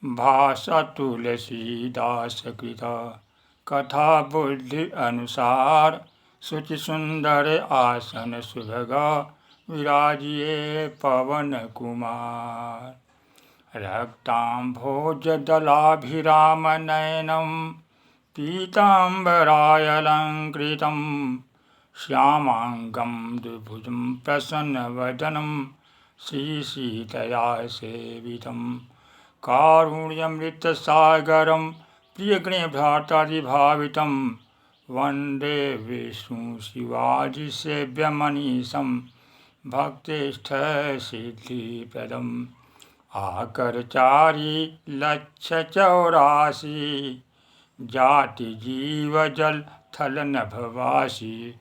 भाषा तुलसीदास कृत कथा बुद्धि अनुसार शुचि सुंदर आसन सुभगा विराजिए पवन कुमार। रक्तांभोज दलाभिराम नयनम पीतांबरायलंकृतं श्यामांगं द्विभुजं प्रसन्नवदनं श्रीसीतया सेवितं। कारुण्यमृतसागरं प्रियगृहभ्रातादिभावितं वन्दे विष्णु शिवाजिसेव्यमनीशं भक्तिष्ठसिद्धिप्रदम्। आकरचारी लक्ष्य 84 जाति जीव जल थल नभवासी।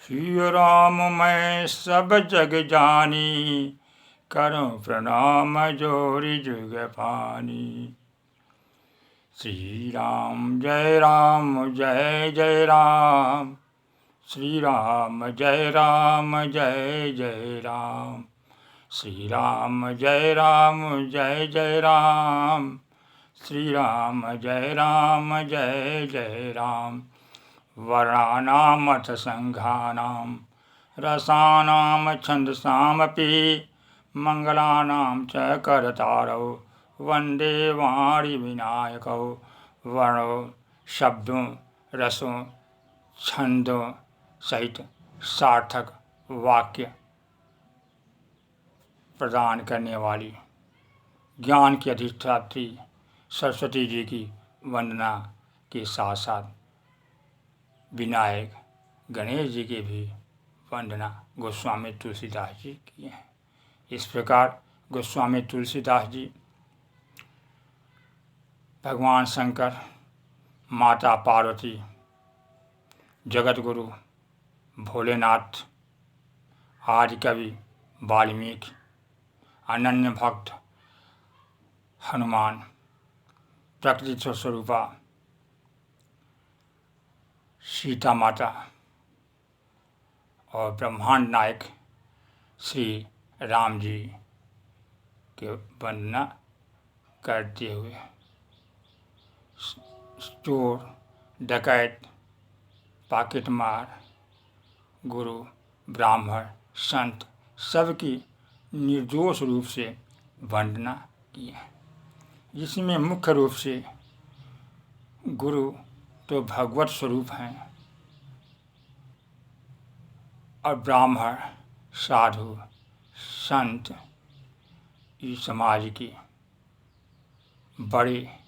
श्री राम मैं सब जग जानी करूं प्रणाम जोरी जुग पानी। श्री राम जय जय राम, श्री राम जय जय राम, श्री राम जय जय राम, श्री राम जय जय राम। वर्णानामथ संघानां रसानां छन्दसामपि मंगलानां च करतारौ वन्दे वाणी विनायकौ। वर्णों, शब्दों, रसों, छंदों सहित सार्थक वाक्य प्रदान करने वाली ज्ञान की अधिष्ठात्री सरस्वती जी की वंदना के साथ साथ विनायक गणेश जी की भी वंदना गोस्वामी तुलसीदास जी की हैं। इस प्रकार गोस्वामी तुलसीदास जी भगवान शंकर, माता पार्वती, जगत गुरु भोलेनाथ, आदि कवि वाल्मीकि, अनन्य भक्त हनुमान, प्रकृति स्वरूपा सीता माता और ब्रह्मांड नायक श्री राम जी के वंदना करते हुए चोर, डकैत, पाकिटमार, गुरु, ब्राह्मण, संत सबकी निर्दोष रूप से वंदना की है, जिसमें मुख्य रूप से गुरु तो भगवत स्वरूप हैं और ब्राह्मण, साधु, संत इस समाज की बड़े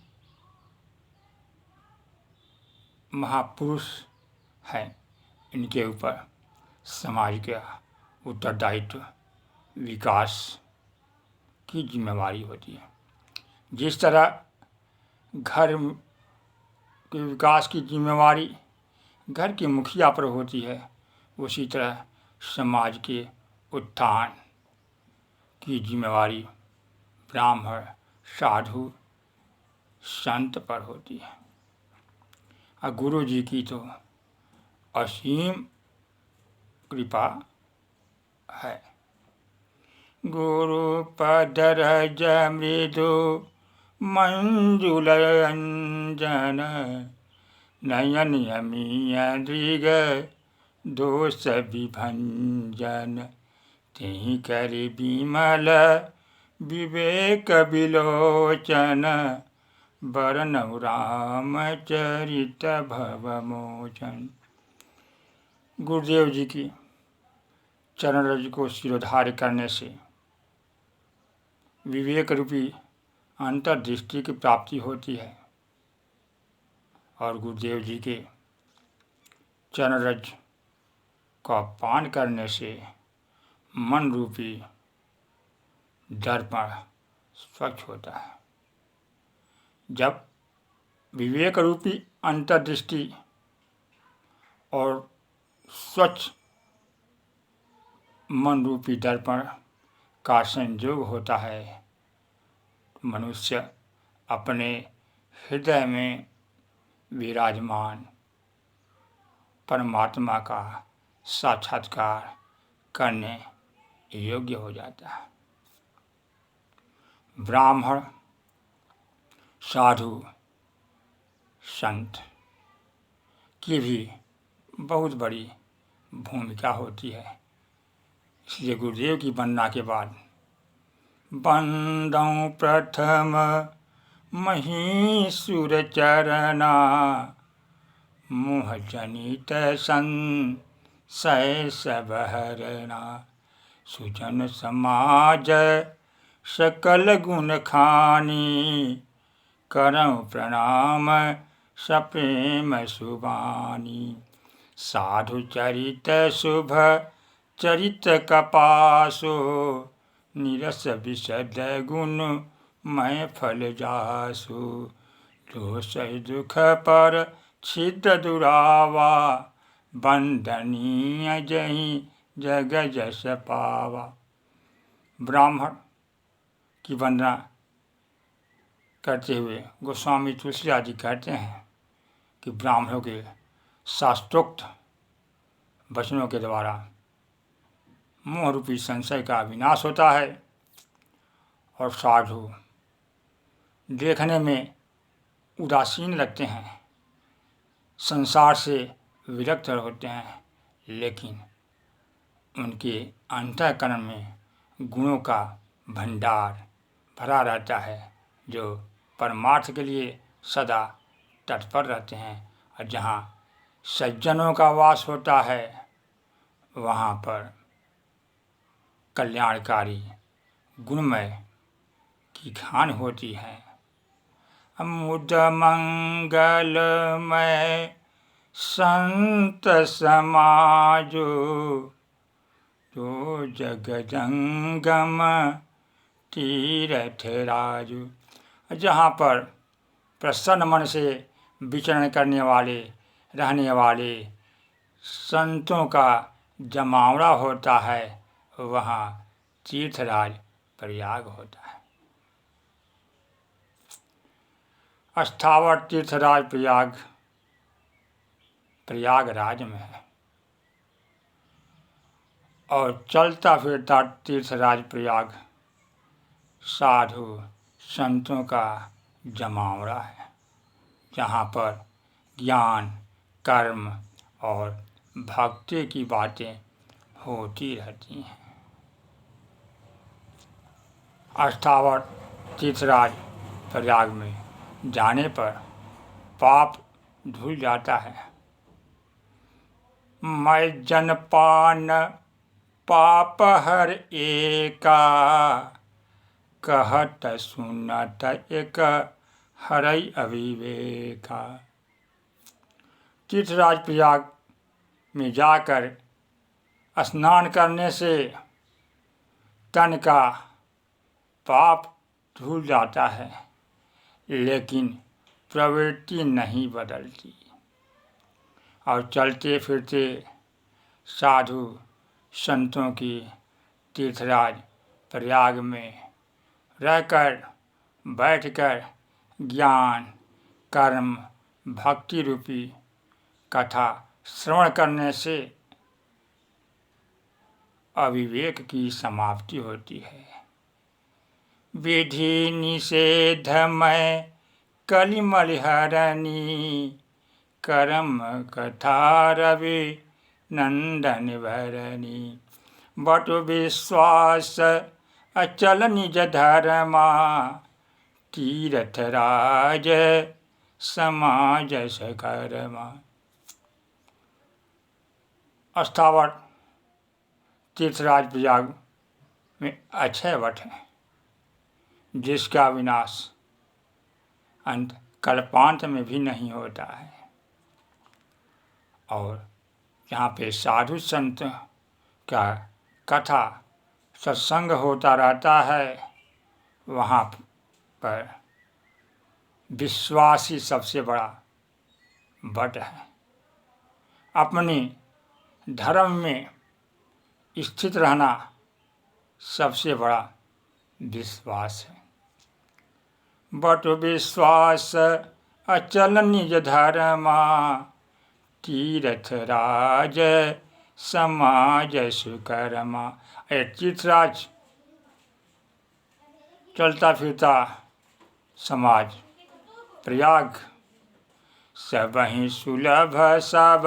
महापुरुष हैं। इनके ऊपर समाज का उत्तरदायित्व, विकास की जिम्मेवारी होती है। जिस तरह घर के विकास की जिम्मेवारी घर के मुखिया पर होती है, उसी तरह समाज के उत्थान की जिम्मेवारी ब्राह्मण, साधु, संत पर होती है। और गुरु जी की तो असीम कृपा है। गुरु पद रज मृदु मंजुल अंजन नयन यमीय दृग दोष विभंजन। तिहि कर विमल विवेक विलोचन बरनउ रामचरित भवमोचन। गुरुदेव जी की चरण रज को शिरोधार्य करने से विवेक रूपी अंतर्दृष्टि की प्राप्ति होती है और गुरुदेव जी के चरण रज का पान करने से मन रूपी दर्पण स्वच्छ होता है। जब विवेक रूपी अंतर्दृष्टि और स्वच्छ मन रूपी दर्पण का संयोग होता है, मनुष्य अपने हृदय में विराजमान परमात्मा का साक्षात्कार करने योग्य हो जाता है। ब्राह्मण साधु संत की भी बहुत बड़ी भूमिका होती है। इसलिए गुरुदेव की वंदना के बाद वंदौ प्रथम महीसुर चरना मोह जनित संशय सब हरना सुजन समाज सकल गुण खानी करौ प्रणाम सप्रेम सुबानी साधु चरित शुभ चरित कपासो निरस विशद गुण मैं फल जासु दोष दुख पर छिद्र दुरावा वंदनीय जहि जग जस पावा। ब्राह्मण की वंदना करते हुए गोस्वामी तुलसीदास जी कहते हैं कि ब्राह्मणों के शास्त्रोक्त वचनों के द्वारा मोह रूपी संशय का विनाश होता है और साधु देखने में उदासीन लगते हैं, संसार से विरक्त होते हैं, लेकिन उनके अंतःकरण में गुणों का भंडार भरा रहता है, जो परमार्थ के लिए सदा तत्पर रहते हैं। और जहाँ सज्जनों का वास होता है वहाँ पर कल्याणकारी गुणमय की खान होती है। मुद मंगलमय संत समाजो तो जग जंगम तीर्थ राजू। जहाँ पर प्रसन्न मन से विचरण करने वाले रहने वाले संतों का जमावड़ा होता है वहाँ तीर्थराज प्रयाग होता है। अस्थावर तीर्थराज प्रयागराज में है और चलता फिरता तीर्थराज प्रयाग साधु संतों का जमावड़ा है, जहाँ पर ज्ञान कर्म और भक्ति की बातें होती रहती हैं। अस्थावर तीर्थराज प्रयाग में जाने पर पाप धुल जाता है। मैं जनपान पाप हर एका कहत सुनत एक हरई अविवेका। तीर्थराज प्रयाग में जाकर स्नान करने से तन का पाप धुल जाता है, लेकिन प्रवृत्ति नहीं बदलती और चलते फिरते साधु संतों की तीर्थराज प्रयाग में रहकर बैठकर ज्ञान कर्म भक्ति रूपी कथा श्रवण करने से अविवेक की समाप्ति होती है। विधि निषेधमय कलिमल हरणी कर्म कथा रवि नंदन भरणी। बटु विश्वास अचल निज धर्मा तीर्थराज समाज सकर्मा। अस्थावर तीर्थराज प्रयाग में अक्षय वट है, जिसका विनाश अंत कल्पांत में भी नहीं होता है। और यहाँ पे साधु संत का कथा सत्संग होता रहता है, वहाँ पर विश्वासी सबसे बड़ा वट है। अपने धर्म में स्थित रहना सबसे बड़ा विश्वास है। बट विश्वास अचल निज धर्मा तीर्थराज समाज सुकर्मा। तीर्थराज चलता फिरता समाज प्रयाग सबहि सुलभ सब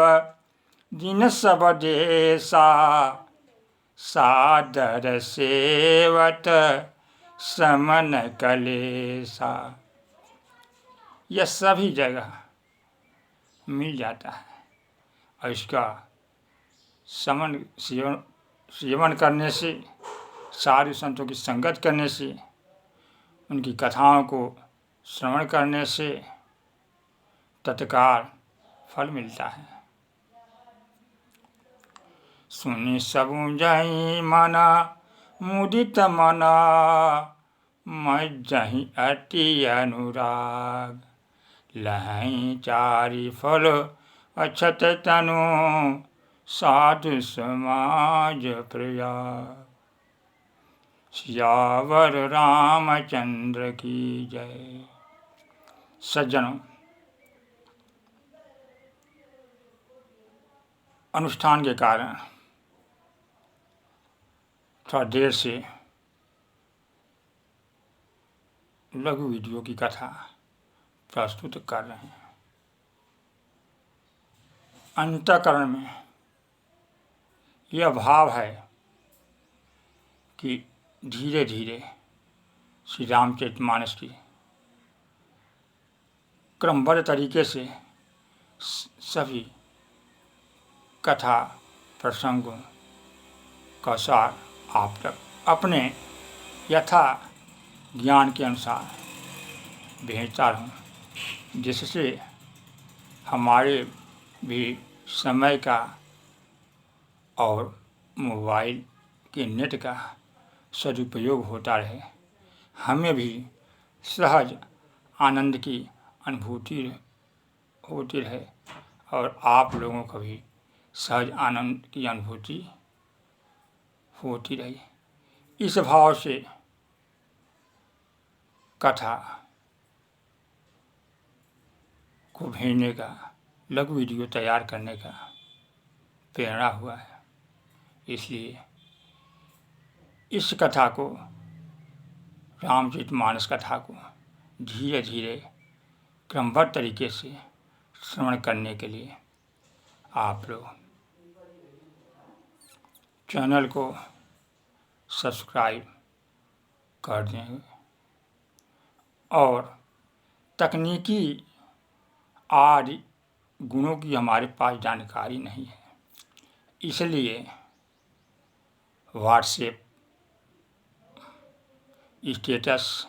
दिन सब देसा सादर सेवत समन कलेसा। यह सभी जगह मिल जाता है और इसका सेवन करने से, साधु संतों की संगत करने से, उनकी कथाओं को श्रवण करने से तत्काल फल मिलता है। सुनि सबु जहि मना मुदित मना मज्जहि अति अनुराग लहै चारि फल अक्षत तनु साधु समाज प्रयाग। सियावर रामचंद्र की जय। सज्जनों, अनुष्ठान के कारण थोड़ा देर से लघु वीडियो की कथा प्रस्तुत कर रहे हैं। अंतःकरण में यह भाव है कि धीरे धीरे श्री रामचरितमानस की क्रमबद्ध तरीके से सभी कथा प्रसंगों का सार आप तक अपने यथा ज्ञान के अनुसार भेजता रहूं, जिससे हमारे भी समय का और मोबाइल के नेट का सदुपयोग होता रहे, हमें भी सहज आनंद की अनुभूति होती रहे और आप लोगों को भी सहज आनंद की अनुभूति होती रही। इस भाव से कथा को भेजने का, लघु वीडियो तैयार करने का प्रेरणा हुआ है। इसलिए इस कथा को, रामचरितमानस कथा को धीरे धीरे क्रमबद्ध तरीके से श्रवण करने के लिए आप लोग चैनल को सब्सक्राइब कर देंगे और तकनीकी आदि गुणों की हमारे पास जानकारी नहीं है, इसलिए व्हाट्सएप स्टेटस,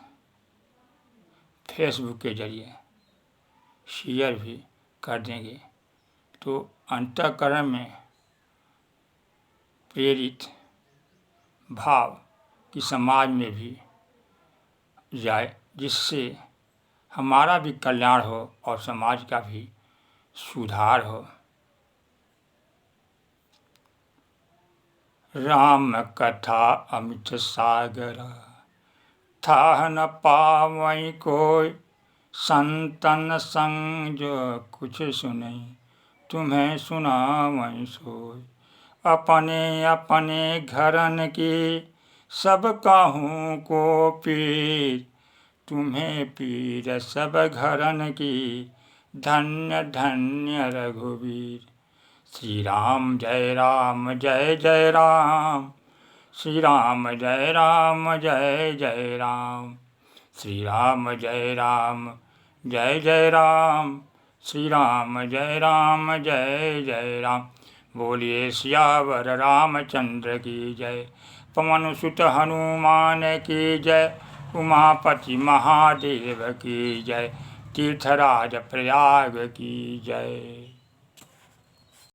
फेसबुक के जरिए शेयर भी कर देंगे तो अंतःकरण में प्रेरित भाव कि समाज में भी जाए, जिससे हमारा भी कल्याण हो और समाज का भी सुधार हो। राम कथा अमित सागर था न पावई कोई, संतन संग जो कुछ सुनई तुम्हें सुनावई सोई। अपने अपने घरन की सब काहू को पीर, तुम्हें पीर सब घरन की धन्य धन्य रघुवीर। श्री राम जय राम जय जय राम, श्री राम जय राम जय जय राम, श्री राम जय राम जय जय राम, श्री राम जय राम जय जय राम। बोलिए सियावर रामचंद्र की जय। पवन सुत हनुमान की जय, उमापति महादेव की जय, तीर्थराज प्रयाग की जय।